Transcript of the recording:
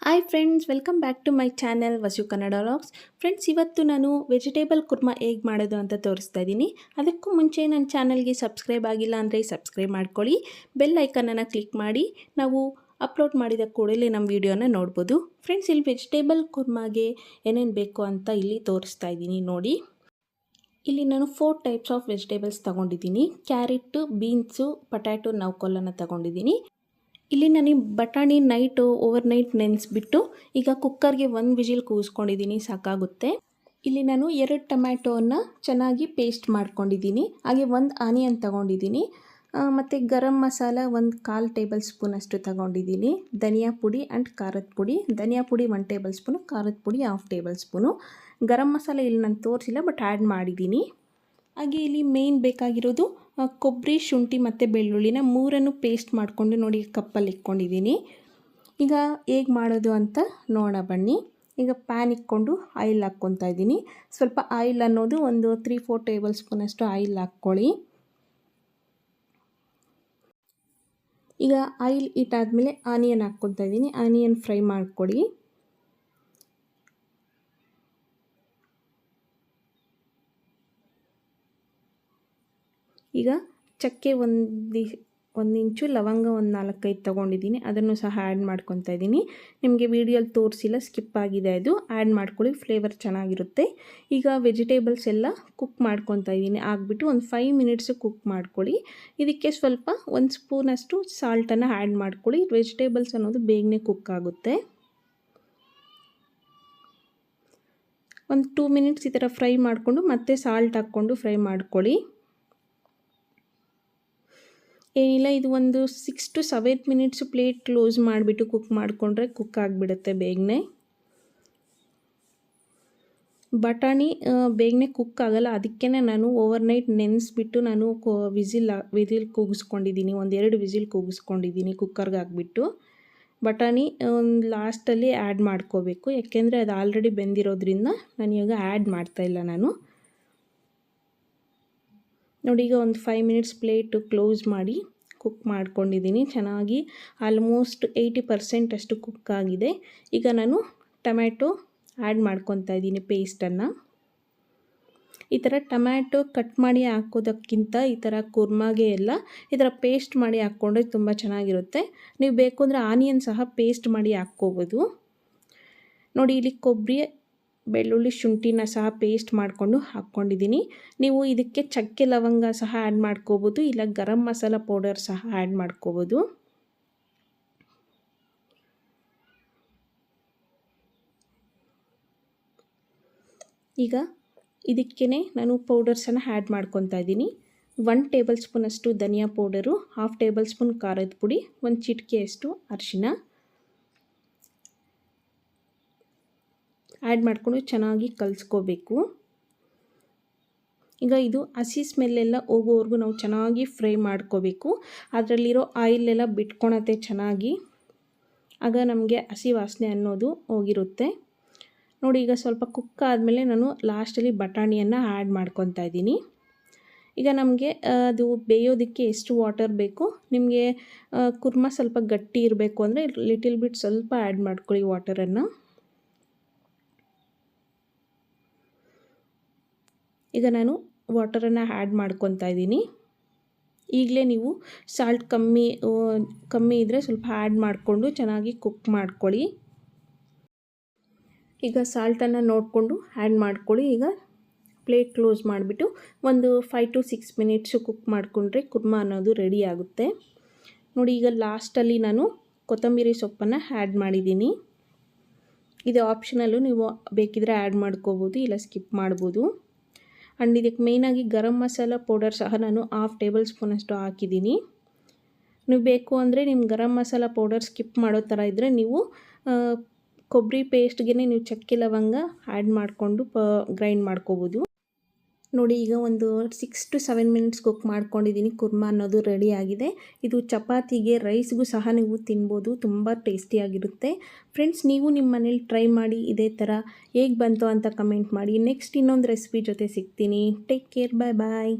Hi friends, welcome back to my channel Vasu Kannada vlogs. Friends, ಇವತ್ತು ನಾನು vegetable Kurma ಹೇಗೆ ಮಾಡೋದು ಅಂತ ತೋರಿಸ್ತಾ ಇದ್ದೀನಿ. ಅದಕ್ಕೂ ಮುಂಚೆ ನನ್ನ ಚಾನಲ್ಗೆ ಸಬ್ಸ್ಕ್ರೈಬ್ ಆಗಿಲ್ಲ ಅಂದರೆ ಸಬ್ಸ್ಕ್ರೈಬ್ ಮಾಡ್ಕೊಳ್ಳಿ, ಬೆಲ್ ಐಕನನ್ನು ಕ್ಲಿಕ್ ಮಾಡಿ ನಾವು ಅಪ್ಲೋಡ್ ಮಾಡಿದ ಕೂಡಲೇ ನಮ್ಮ ವಿಡಿಯೋನ ನೋಡ್ಬೋದು. ಫ್ರೆಂಡ್ಸ್, ಇಲ್ಲಿ ವೆಜಿಟೇಬಲ್ ಕುರ್ಮಾಗೆ ಏನೇನು ಬೇಕು ಅಂತ ಇಲ್ಲಿ ತೋರಿಸ್ತಾ ಇದ್ದೀನಿ ನೋಡಿ. ಇಲ್ಲಿ ನಾನು 4 ಟೈಪ್ಸ್ ಆಫ್ ವೆಜಿಟೇಬಲ್ಸ್ ತೊಗೊಂಡಿದ್ದೀನಿ. ಕ್ಯಾರೆಟ್, ಬೀನ್ಸು, ಪೊಟ್ಯಾಟೊ, ನೌಕೋಲನ್ನು ತೊಗೊಂಡಿದ್ದೀನಿ. ಇಲ್ಲಿ ನಾನು ಬಟಾಣಿ ಓವರ್ ನೈಟ್ ನೆನೆಸ್ಬಿಟ್ಟು ಈಗ ಕುಕ್ಕರ್ಗೆ 1 ವಿಜಿಲ್ ಕೂಗಿಸ್ಕೊಂಡಿದ್ದೀನಿ, ಸಾಕಾಗುತ್ತೆ. ಇಲ್ಲಿ ನಾನು 2 ಟೊಮ್ಯಾಟೋವನ್ನು ಚೆನ್ನಾಗಿ ಪೇಸ್ಟ್ ಮಾಡ್ಕೊಂಡಿದ್ದೀನಿ. ಹಾಗೆ 1 ಆನಿಯನ್ ತೊಗೊಂಡಿದ್ದೀನಿ. ಮತ್ತು ಗರಂ ಮಸಾಲ 1/4 ಟೇಬಲ್ ಸ್ಪೂನ್ ಅಷ್ಟು ತೊಗೊಂಡಿದ್ದೀನಿ. ಧನಿಯಾ ಪುಡಿ ಆ್ಯಂಡ್ ಖಾರದ ಪುಡಿ. ಧನಿಯಾ ಪುಡಿ 1 ಟೇಬಲ್ ಸ್ಪೂನು, ಖಾರದ ಪುಡಿ 1/2 ಟೇಬಲ್ ಸ್ಪೂನು. ಗರಂ ಮಸಾಲ ಇಲ್ಲಿ ನಾನು ತೋರಿಸಿಲ್ಲ, ಬಟ್ ಆ್ಯಡ್ ಮಾಡಿದ್ದೀನಿ. ಹಾಗೆ ಇಲ್ಲಿ ಮೇನ್ ಬೇಕಾಗಿರೋದು ಕೊಬ್ಬರಿ, ಶುಂಠಿ ಮತ್ತು ಬೆಳ್ಳುಳ್ಳಿನ 3 ಪೇಸ್ಟ್ ಮಾಡಿಕೊಂಡು ನೋಡಿ ಕಪ್ಪಲ್ಲಿ ಇಟ್ಕೊಂಡಿದ್ದೀನಿ. ಈಗ ಹೇಗೆ ಮಾಡೋದು ಅಂತ ನೋಡೋಣ ಬನ್ನಿ. ಈಗ ಪ್ಯಾನ್ ಇಟ್ಕೊಂಡು ಆಯಿಲ್ ಹಾಕ್ಕೊತಾ ಇದ್ದೀನಿ. ಸ್ವಲ್ಪ ಆಯಿಲ್ ಅನ್ನೋದು ಒಂದು 3-4 ಟೇಬಲ್ ಸ್ಪೂನಷ್ಟು ಆಯಿಲ್ ಹಾಕ್ಕೊಳ್ಳಿ. ಈಗ ಆಯಿಲ್ ಇಟ್ಟಾದಮೇಲೆ ಆನಿಯನ್ ಹಾಕ್ಕೊತಾ ಇದ್ದೀನಿ. ಆನಿಯನ್ ಫ್ರೈ ಮಾಡ್ಕೊಳ್ಳಿ. ಈಗ ಚಕ್ಕೆ ಒಂದು ಇಂಚು, ಲವಂಗ 4-5 ತೊಗೊಂಡಿದ್ದೀನಿ. ಅದನ್ನು ಸಹ ಆ್ಯಡ್ ಮಾಡ್ಕೊತಾ ಇದ್ದೀನಿ. ನಿಮಗೆ ವಿಡಿಯೋಲಿ ತೋರಿಸಿಲ್ಲ, ಸ್ಕಿಪ್ ಆಗಿದೆ, ಅದು ಆ್ಯಡ್ ಮಾಡ್ಕೊಳ್ಳಿ, ಫ್ಲೇವರ್ ಚೆನ್ನಾಗಿರುತ್ತೆ. ಈಗ ವೆಜಿಟೇಬಲ್ಸ್ ಎಲ್ಲ ಕುಕ್ ಮಾಡ್ಕೊತಾ ಇದ್ದೀನಿ. ಆಗಿಬಿಟ್ಟು ಒಂದು 5 ಮಿನಿಟ್ಸ್ ಕುಕ್ ಮಾಡ್ಕೊಳ್ಳಿ. ಇದಕ್ಕೆ ಸ್ವಲ್ಪ 1 ಸ್ಪೂನಷ್ಟು ಸಾಲ್ಟನ್ನು ಆ್ಯಡ್ ಮಾಡ್ಕೊಳ್ಳಿ. ವೆಜಿಟೇಬಲ್ಸ್ ಅನ್ನೋದು ಬೇಗನೆ ಕುಕ್ ಆಗುತ್ತೆ. ಒಂದು 2 ಮಿನಿಟ್ಸ್ ಈ ಥರ ಫ್ರೈ ಮಾಡಿಕೊಂಡು ಮತ್ತೆ ಸಾಲ್ಟ್ ಹಾಕ್ಕೊಂಡು ಫ್ರೈ ಮಾಡ್ಕೊಳ್ಳಿ. ಏನಿಲ್ಲ, ಇದು ಒಂದು 6 to 7 ಮಿನಿಟ್ಸ್ ಪ್ಲೇಟ್ ಕ್ಲೋಸ್ ಮಾಡಿಬಿಟ್ಟು ಕುಕ್ ಮಾಡಿಕೊಂಡ್ರೆ ಕುಕ್ ಆಗಿಬಿಡುತ್ತೆ ಬೇಗನೆ. ಬಟಾಣಿ ಬೇಗನೆ ಕುಕ್ ಆಗಲ್ಲ, ಅದಕ್ಕೆ ನಾನು ಓವರ್ ನೈಟ್ ನೆನೆಸ್ಬಿಟ್ಟು ನಾನು ವಿಜಿಲ್ ಕೂಗಿಸ್ಕೊಂಡಿದ್ದೀನಿ. 1-2 ವಿಜಿಲ್ ಕೂಗಿಸ್ಕೊಂಡಿದ್ದೀನಿ ಕುಕ್ಕರ್ಗೆ ಹಾಕ್ಬಿಟ್ಟು. ಬಟಾಣಿ ಲಾಸ್ಟಲ್ಲಿ ಆ್ಯಡ್ ಮಾಡ್ಕೋಬೇಕು, ಯಾಕೆಂದರೆ ಅದು ಆಲ್ರೆಡಿ ಬೆಂದಿರೋದ್ರಿಂದ ನಾನು ಇವಾಗ ಆ್ಯಡ್ ಮಾಡ್ತಾಯಿಲ್ಲ ನಾನು. ನೋಡಿ, ಈಗ ಒಂದು 5 ಮಿನಿಟ್ಸ್ ಪ್ಲೇಟು ಕ್ಲೋಸ್ ಮಾಡಿ ಕುಕ್ ಮಾಡ್ಕೊಂಡಿದ್ದೀನಿ. ಚೆನ್ನಾಗಿ ಆಲ್ಮೋಸ್ಟ್ 80% ಅಷ್ಟು ಕುಕ್ ಆಗಿದೆ. ಈಗ ನಾನು ಟೊಮ್ಯಾಟೊ ಆ್ಯಡ್ ಮಾಡ್ಕೊತಾ ಇದ್ದೀನಿ ಪೇಸ್ಟನ್ನು. ಈ ಥರ ಟೊಮ್ಯಾಟೊ ಕಟ್ ಮಾಡಿ ಹಾಕೋದಕ್ಕಿಂತ ಈ ಥರ ಕುರ್ಮಾಗೆ ಎಲ್ಲ ಈ ಥರ ಪೇಸ್ಟ್ ಮಾಡಿ ಹಾಕ್ಕೊಂಡ್ರೆ ತುಂಬ ಚೆನ್ನಾಗಿರುತ್ತೆ. ನೀವು ಬೇಕು ಅಂದರೆ ಆನಿಯನ್ ಸಹ ಪೇಸ್ಟ್ ಮಾಡಿ ಹಾಕ್ಕೋಬೋದು. ನೋಡಿ, ಇಲ್ಲಿ ಕೊಬ್ಬರಿ, ಬೆಳ್ಳುಳ್ಳಿ, ಶುಂಠಿನ ಸಹ ಪೇಸ್ಟ್ ಮಾಡಿಕೊಂಡು ಹಾಕ್ಕೊಂಡಿದ್ದೀನಿ. ನೀವು ಇದಕ್ಕೆ ಚಕ್ಕೆ, ಲವಂಗ ಸಹ ಆ್ಯಡ್ ಮಾಡ್ಕೋಬೋದು, ಇಲ್ಲ ಗರಂ ಮಸಾಲ ಪೌಡರ್ ಸಹ ಆ್ಯಡ್ ಮಾಡ್ಕೋಬೋದು. ಈಗ ಇದಕ್ಕೇ ನಾನು ಪೌಡರ್ಸನ್ನು ಆ್ಯಡ್ ಮಾಡ್ಕೊತಾ ಇದ್ದೀನಿ. 1 ಟೇಬಲ್ ಸ್ಪೂನಷ್ಟು ಧನಿಯಾ ಪೌಡರು, 1/2 ಟೇಬಲ್ ಸ್ಪೂನ್ ಖಾರದ ಪುಡಿ, 1 ಚಿಟಿಕೆಯಷ್ಟು ಅರಿಶಿನ ಆ್ಯಡ್ ಮಾಡಿಕೊಂಡು ಚೆನ್ನಾಗಿ ಕಲಿಸ್ಕೋಬೇಕು. ಈಗ ಇದು ಹಸಿ ಸ್ಮೆಲ್ಲೆಲ್ಲ ಹೋಗೋವರೆಗೂ ನಾವು ಚೆನ್ನಾಗಿ ಫ್ರೈ ಮಾಡ್ಕೋಬೇಕು. ಅದರಲ್ಲಿರೋ ಆಯಿಲೆಲ್ಲ ಬಿಟ್ಕೊಳತ್ತೆ ಚೆನ್ನಾಗಿ, ಆಗ ನಮಗೆ ಹಸಿ ವಾಸನೆ ಅನ್ನೋದು ಹೋಗಿರುತ್ತೆ. ನೋಡಿ, ಈಗ ಸ್ವಲ್ಪ ಕುಕ್ ಆದಮೇಲೆ ನಾನು ಲಾಸ್ಟಲ್ಲಿ ಬಟಾಣಿಯನ್ನು ಆ್ಯಡ್ ಮಾಡ್ಕೊತಾ ಇದ್ದೀನಿ. ಈಗ ನಮಗೆ ಅದು ಬೇಯೋದಕ್ಕೆ ಎಷ್ಟು ವಾಟರ್ ಬೇಕು, ನಿಮಗೆ ಕುರ್ಮಾ ಸ್ವಲ್ಪ ಗಟ್ಟಿ ಇರಬೇಕು ಅಂದರೆ ಲಿಟಿಲ್ ಬಿಟ್ ಸ್ವಲ್ಪ ಆ್ಯಡ್ ಮಾಡ್ಕೊಳ್ಳಿ ವಾಟರನ್ನು. ಈಗ ನಾನು ವಾಟರನ್ನು ಆ್ಯಡ್ ಮಾಡ್ಕೊತಾ ಇದ್ದೀನಿ. ಈಗಲೇ ನೀವು ಸಾಲ್ಟ್ ಕಮ್ಮಿ ಇದ್ದರೆ ಸ್ವಲ್ಪ ಆ್ಯಡ್ ಮಾಡಿಕೊಂಡು ಚೆನ್ನಾಗಿ ಕುಕ್ ಮಾಡ್ಕೊಳ್ಳಿ. ಈಗ ಸಾಲ್ಟನ್ನು ನೋಡಿಕೊಂಡು ಆ್ಯಡ್ ಮಾಡ್ಕೊಳ್ಳಿ. ಈಗ ಪ್ಲೇಟ್ ಕ್ಲೋಸ್ ಮಾಡಿಬಿಟ್ಟು ಒಂದು 5 to 6 ಮಿನಿಟ್ಸು ಕುಕ್ ಮಾಡಿಕೊಂಡ್ರೆ ಕುರ್ಮಾ ಅನ್ನೋದು ರೆಡಿ ಆಗುತ್ತೆ. ನೋಡಿ, ಈಗ ಲಾಸ್ಟಲ್ಲಿ ನಾನು ಕೊತ್ತಂಬರಿ ಸೊಪ್ಪನ್ನು ಆ್ಯಡ್ ಮಾಡಿದ್ದೀನಿ. ಇದು ಆಪ್ಷನಲ್ಲು, ನೀವು ಬೇಕಿದ್ರೆ ಆ್ಯಡ್ ಮಾಡ್ಕೋಬೋದು, ಇಲ್ಲ ಸ್ಕಿಪ್ ಮಾಡ್ಬೋದು. ಆ್ಯಂಡ್ ಇದಕ್ಕೆ ಮೇಯ್ನಾಗಿ ಗರಂ ಮಸಾಲ ಪೌಡರ್ ಸಹ ನಾನು 1/2 ಟೇಬಲ್ ಸ್ಪೂನಷ್ಟು ಹಾಕಿದ್ದೀನಿ. ನೀವು ಬೇಕು ಅಂದರೆ ನಿಮ್ಮ ಗರಂ ಮಸಾಲ ಪೌಡರ್ ಸ್ಕಿಪ್ ಮಾಡೋ ಥರ ಇದ್ದರೆ ನೀವು ಕೊಬ್ಬರಿ ಪೇಸ್ಟ್ಗೆ ನೀವು ಚಕ್ಕೆ, ಲವಂಗ ಆ್ಯಡ್ ಮಾಡಿಕೊಂಡು ಗ್ರೈಂಡ್ ಮಾಡ್ಕೋಬೋದು. ನೋಡಿ, ಈಗ ಒಂದು 6 to 7 ಮಿನಿಟ್ಸ್ ಕುಕ್ ಮಾಡ್ಕೊಂಡಿದ್ದೀನಿ. ಕುರ್ಮಾ ಅನ್ನೋದು ರೆಡಿ ಆಗಿದೆ. ಇದು ಚಪಾತಿಗೆ, ರೈಸ್ಗೂ ಸಹ ನೀವು ತಿನ್ಬೋದು, ತುಂಬ ಟೇಸ್ಟಿಯಾಗಿರುತ್ತೆ. ಫ್ರೆಂಡ್ಸ್, ನೀವು ನಿಮ್ಮ ಮನೇಲಿ ಟ್ರೈ ಮಾಡಿ, ಇದೇ ಥರ ಹೇಗೆ ಬಂತು ಅಂತ ಕಮೆಂಟ್ ಮಾಡಿ. ನೆಕ್ಸ್ಟ್ ಇನ್ನೊಂದು ರೆಸಿಪಿ ಜೊತೆ ಸಿಗ್ತೀನಿ. ಟೇಕ್ ಕೇರ್, ಬಾಯ್ ಬಾಯ್.